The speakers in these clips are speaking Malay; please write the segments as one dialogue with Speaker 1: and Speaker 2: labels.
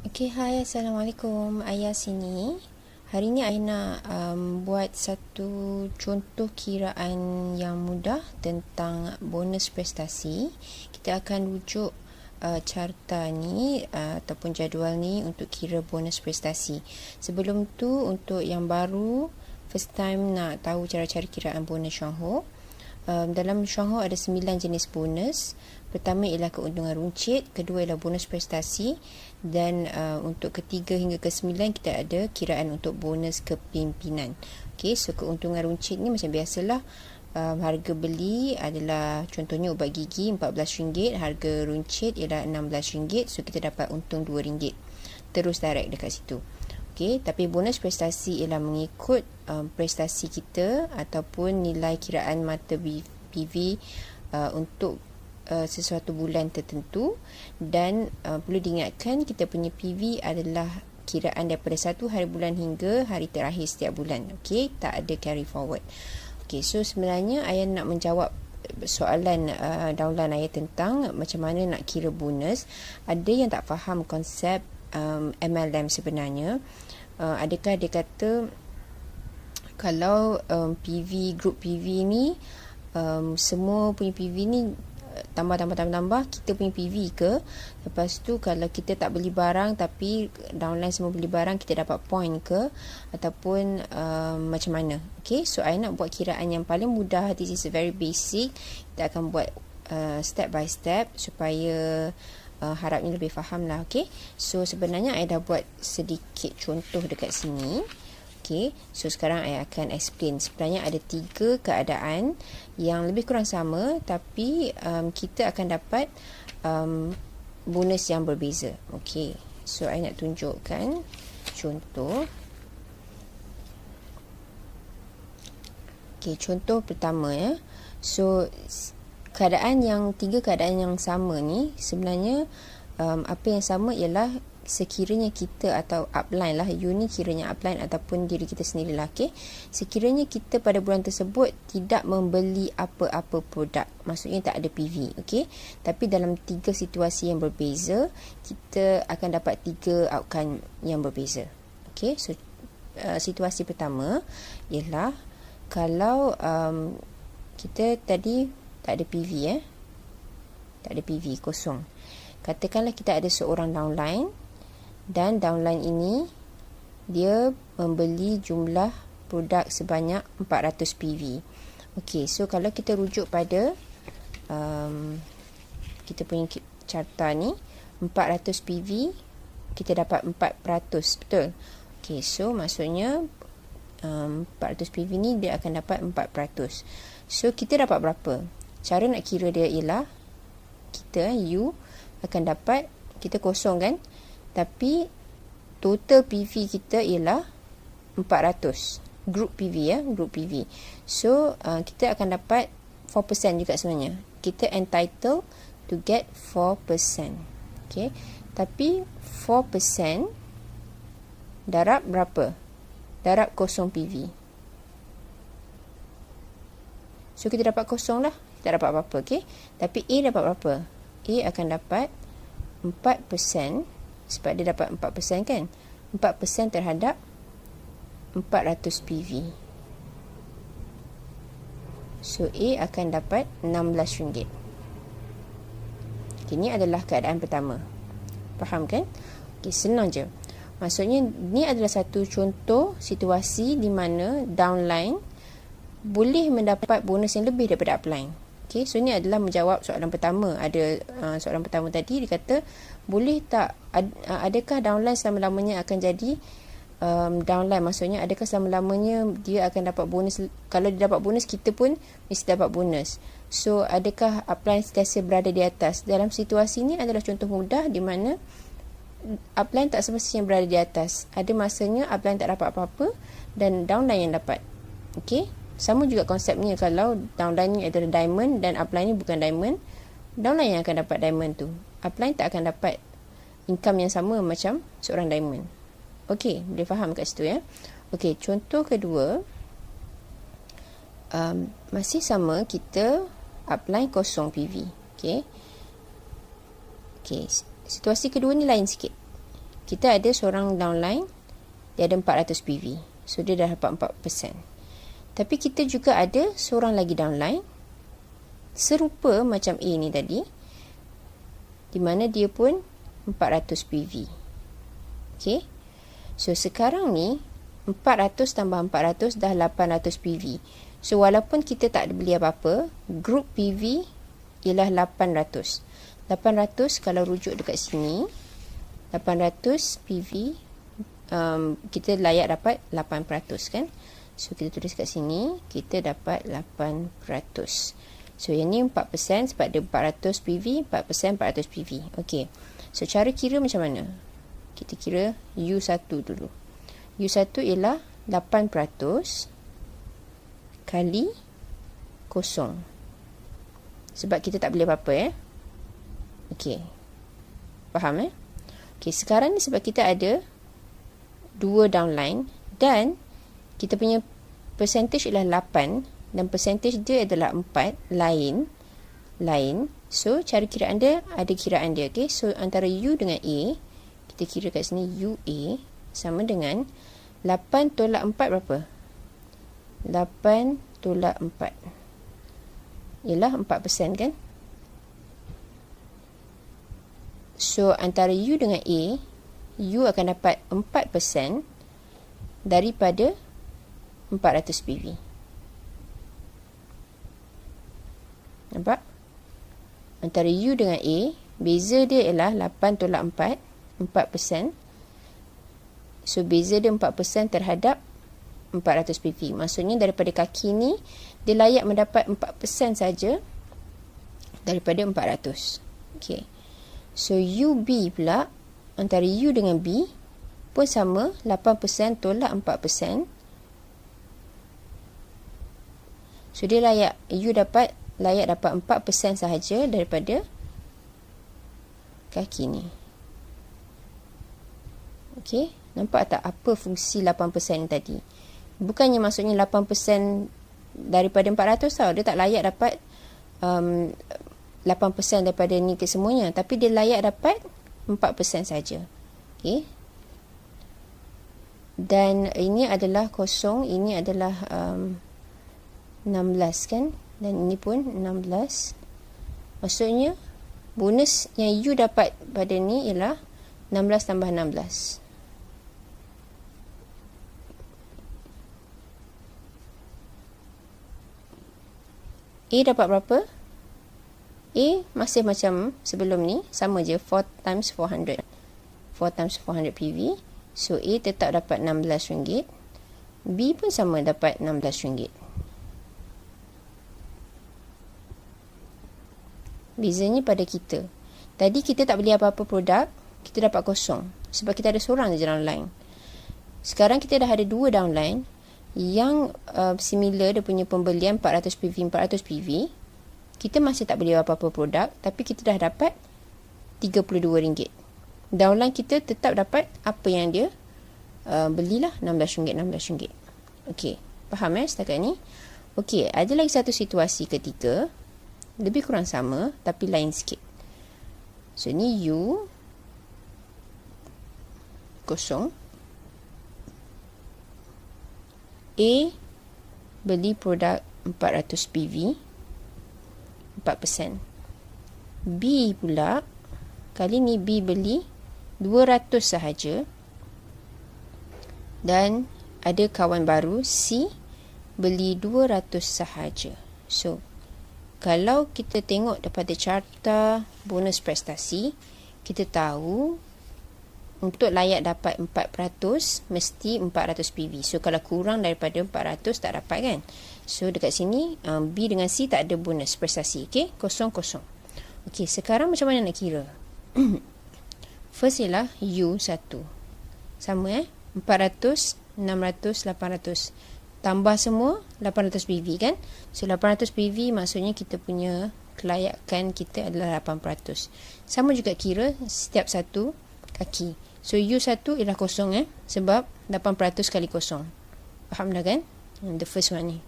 Speaker 1: Okay, hai, Assalamualaikum. Ayah sini. Hari ni Ayah nak buat satu contoh kiraan yang mudah tentang bonus prestasi. Kita akan rujuk carta ni ataupun jadual ni untuk kira bonus prestasi. Sebelum tu, untuk yang baru, first time nak tahu cara-cara kiraan bonus Syongho. Dalam Syongho ada 9 jenis bonus. Pertama ialah keuntungan runcit, kedua ialah bonus prestasi, dan untuk ketiga hingga ke-9 kita ada kiraan untuk bonus kepimpinan. Okey, so keuntungan runcit ni macam biasalah, harga beli adalah contohnya ubat gigi RM14, harga runcit ialah RM16, so kita dapat untung RM2. Terus direct dekat situ. Okey, tapi bonus prestasi ialah mengikut prestasi kita ataupun nilai kiraan mata PV untuk sesuatu bulan tertentu, dan perlu diingatkan kita punya PV adalah kiraan daripada satu hari bulan hingga hari terakhir setiap bulan. Okey, tak ada carry forward. Okey, so sebenarnya Ayah nak menjawab soalan downline Ayah tentang macam mana nak kira bonus. Ada yang tak faham konsep MLM sebenarnya. Adakah dia kata kalau PV, group PV ni semua punya PV ni tambah kita punya PV ke? Lepas tu kalau kita tak beli barang tapi downline semua beli barang, kita dapat point ke? Ataupun macam mana? Okay, so I nak buat kiraan yang paling mudah. This is very basic. Kita akan buat step by step supaya harapnya lebih faham lah. Okay, so sebenarnya I dah buat sedikit contoh dekat sini. Okay, so sekarang I akan explain. Sebenarnya ada 3 keadaan yang lebih kurang sama, tapi kita akan dapat bonus yang berbeza. Okay, so I nak tunjukkan contoh. Okay, contoh pertama ya. So 3 keadaan yang sama ni sebenarnya apa yang sama ialah sekiranya kita atau upline lah, you ni kiranya upline ataupun diri kita sendiri lah. Okay, sekiranya kita pada bulan tersebut tidak membeli apa-apa produk, maksudnya tak ada PV. Okay, tapi dalam 3 situasi yang berbeza, kita akan dapat 3 outcome yang berbeza. Okay, so situasi pertama ialah kalau kita tadi tak ada PV tak ada PV, kosong. Katakanlah kita ada seorang downline, dan downline ini dia membeli jumlah produk sebanyak 400 PV. Okey, so kalau kita rujuk pada kita punya carta ni, 400 PV kita dapat 4%, betul? Okey, so maksudnya 400 PV ni dia akan dapat 4%. So kita dapat berapa? Cara nak kira dia ialah kita, you akan dapat, kita kosong kan, tapi total PV kita ialah 400. Group PV group PV. So kita akan dapat 4% juga sebenarnya. Kita entitled to get 4%. Okay, tapi 4% darab berapa? Darab kosong PV. So kita dapat kosong lah, kita dapat apa-apa. Okay, tapi A dapat berapa? A akan dapat 4%, sebab dia dapat 4% kan, 4% terhadap 400 PV. So A akan dapat RM16. Okay, ini adalah keadaan pertama. Faham kan? Okay, senang je. Maksudnya ni adalah satu contoh situasi di mana downline boleh mendapat bonus yang lebih daripada upline. Okay, so ni adalah menjawab soalan pertama. Ada soalan pertama tadi, dia kata boleh tak, adakah downline selama-lamanya akan jadi downline? Maksudnya adakah selama-lamanya dia akan dapat bonus? Kalau dia dapat bonus, kita pun mesti dapat bonus. So adakah upline sentiasa berada di atas? Dalam situasi ni adalah contoh mudah di mana upline tak semestinya berada di atas. Ada masanya upline tak dapat apa-apa dan downline yang dapat. Okay, sama juga konsepnya kalau downline ni adalah diamond dan upline ni bukan diamond, downline yang akan dapat diamond tu. Upline tak akan dapat income yang sama macam seorang diamond. Okey, boleh faham kat situ ya. Okey, contoh kedua, masih sama, kita upline kosong PV. Okey, situasi kedua ni lain sikit. kita ada seorang downline, dia ada 400 PV. So, dia dah dapat 4%. Tapi kita juga ada seorang lagi downline, serupa macam A ni tadi, di mana dia pun 400 PV. Okay. So, sekarang ni, 400 tambah 400 dah 800 PV. So, walaupun kita tak ada beli apa-apa, group PV ialah 800. 800 kalau rujuk dekat sini, 800 PV, kita layak dapat 8% kan. So, kita tulis kat sini, kita dapat 8%. So, yang ni 4% sebab dia 400 PV, 4% 400 PV. Okay. So, cara kira macam mana? Kita kira U1 dulu. U1 ialah 8% kali kosong. Sebab kita tak boleh apa-apa Okey. Faham Okey, sekarang ni sebab kita ada 2 downline dan kita punya percentage ialah 8 dan percentage dia adalah 4 lain. So, cara kiraan dia ada kiraan dia. Okey, so antara U dengan A, kita kira kat sini UA sama dengan 8 tolak 4 berapa? 8 tolak 4 ialah 4% kan? So, antara U dengan A, U akan dapat 4% daripada 400 PV. Nampak? Antara U dengan A, beza dia ialah 8 tolak 4, 4%. So, beza dia 4% terhadap 400 PV. Maksudnya daripada kaki ni, dia layak mendapat 4% saja daripada 400. Okay. So, UB pula, antara U dengan B pun sama, 8% tolak 4%. So, dia layak, U layak dapat 4% sahaja daripada kaki ni. Okay. Nampak tak apa fungsi 8% tadi? Bukannya maksudnya 8% daripada 400 tau. Dia tak layak dapat 8% daripada ni ke semuanya. Tapi dia layak dapat 4% saja. Okay. Dan ini adalah kosong. Ini adalah 16 kan. Dan ini pun 16. Maksudnya bonus yang U dapat pada ni ialah 16 tambah 16. A dapat berapa? A masih macam sebelum ni, sama je, 4 times 400. 4 times 400 PV. So, A tetap dapat RM16. B pun sama dapat RM16. Bezanya pada kita. Tadi kita tak beli apa-apa produk, kita dapat kosong. Sebab kita ada seorang je downline. Sekarang kita dah ada 2 downline. Yang similar, dia punya pembelian 400 PV, 400 PV. Kita masih tak beli apa-apa produk, tapi kita dah dapat RM32. Downline kita tetap dapat apa yang dia belilah, RM16, RM16. Okey, faham setakat ni? Okey, ada lagi satu situasi ketiga, lebih kurang sama tapi lain sikit. So, ni U kosong. A beli produk 400 PV, 4%. B pula, kali ni B beli 200 sahaja. Dan ada kawan baru, C, beli 200 sahaja. So, kalau kita tengok daripada carta bonus prestasi, kita tahu untuk layak dapat 4%, mesti 400 PV. So, kalau kurang daripada 400, tak dapat kan? So, dekat sini, B dengan C tak ada bonus prestasi. Okay? Kosong. Okay, sekarang macam mana nak kira? First ialah U1. Sama 400, 600, 800. Tambah semua, 800 PV kan? So, 800 PV maksudnya kita punya kelayakan kita adalah 8%. Sama juga kira setiap satu kaki. So, U1 ialah kosong sebab 8% kali kosong. Faham dah kan? The first one ni.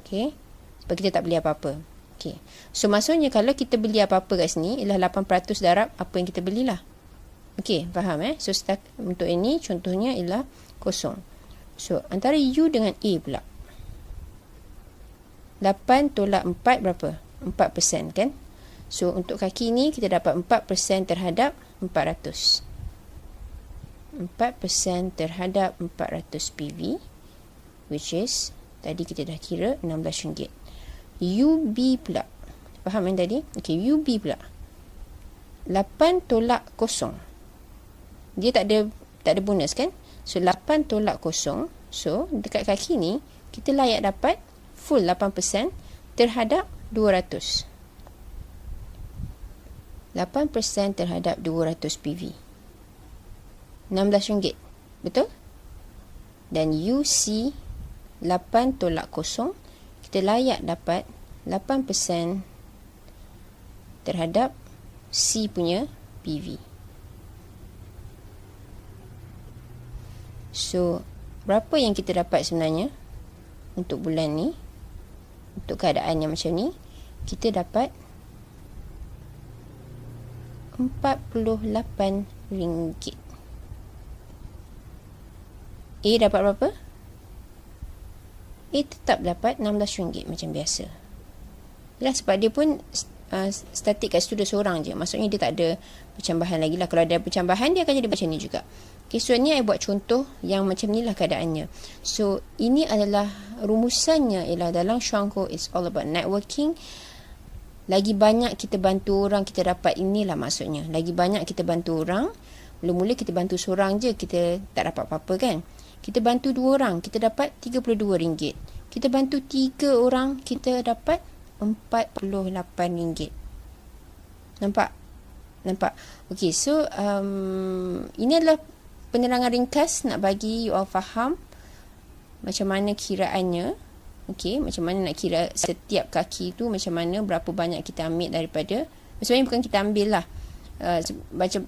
Speaker 1: Okay. Sebab kita tak beli apa-apa. Okay. So, maksudnya kalau kita beli apa-apa kat sini, ialah 8% darab apa yang kita belilah. Okey, faham So untuk ini contohnya ialah kosong. So antara U dengan A pula. 8 tolak 4 berapa? 4% kan? So untuk kaki ni kita dapat 4% terhadap 400. 4% terhadap 400 PV, which is tadi kita dah kira RM16. UB pula. Faham tadi? Okey, UB pula. 8 tolak kosong. Dia tak ada bonus kan? So 8 tolak kosong. So dekat kaki ni kita layak dapat full 8% terhadap 200. 8% terhadap 200 PV. RM16. Betul? Dan UC 8 tolak kosong, kita layak dapat 8% terhadap C punya PV. So, berapa yang kita dapat sebenarnya untuk bulan ni? Untuk keadaan yang macam ni, kita dapat RM48. A dapat berapa? A tetap dapat RM16 macam biasa. Yalah, sebab dia pun statik kat situ dia seorang je. Maksudnya dia tak ada percambahan lagi lah. Kalau ada percambahan, dia akan jadi macam ni juga. Okay, so ni I buat contoh yang macam ni lah keadaannya. So, ini adalah rumusannya ialah dalam Shuangho it's all about networking. Lagi banyak kita bantu orang, kita dapat inilah maksudnya. Lagi banyak kita bantu orang, mula-mula kita bantu seorang je, kita tak dapat apa-apa kan. Kita bantu 2 orang, kita dapat RM32. Kita bantu 3 orang, kita dapat RM48. Nampak? Okay, so ini adalah penerangan ringkas nak bagi you all faham macam mana kiraannya. Okay, macam mana nak kira setiap kaki tu, macam mana, berapa banyak kita ambil daripada, sebenarnya bukan kita ambil lah,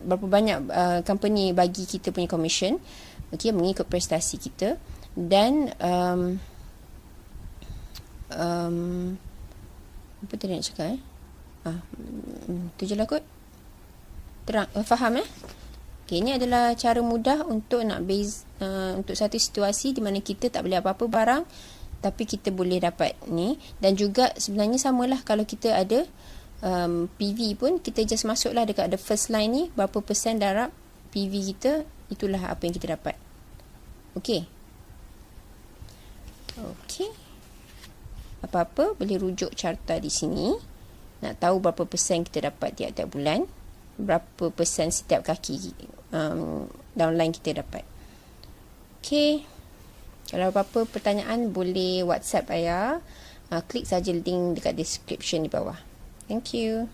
Speaker 1: berapa banyak company bagi kita punya commission, okay, mengikut prestasi kita. Dan apa tadi nak cakap tu je lah kot. Terang, faham okay, ini adalah cara mudah untuk nak base untuk satu situasi di mana kita tak boleh apa-apa barang, tapi kita boleh dapat ni. Dan juga sebenarnya samalah kalau kita ada PV pun, kita just masuklah dekat the first line ni, berapa persen darab PV kita, itulah apa yang kita dapat. Okay. Apa-apa boleh rujuk carta di sini. Nak tahu berapa persen kita dapat tiap-tiap bulan, berapa persen setiap kaki downline kita dapat. Okay. Kalau apa-apa pertanyaan, boleh WhatsApp saya. Klik saja link dekat description di bawah. Thank you.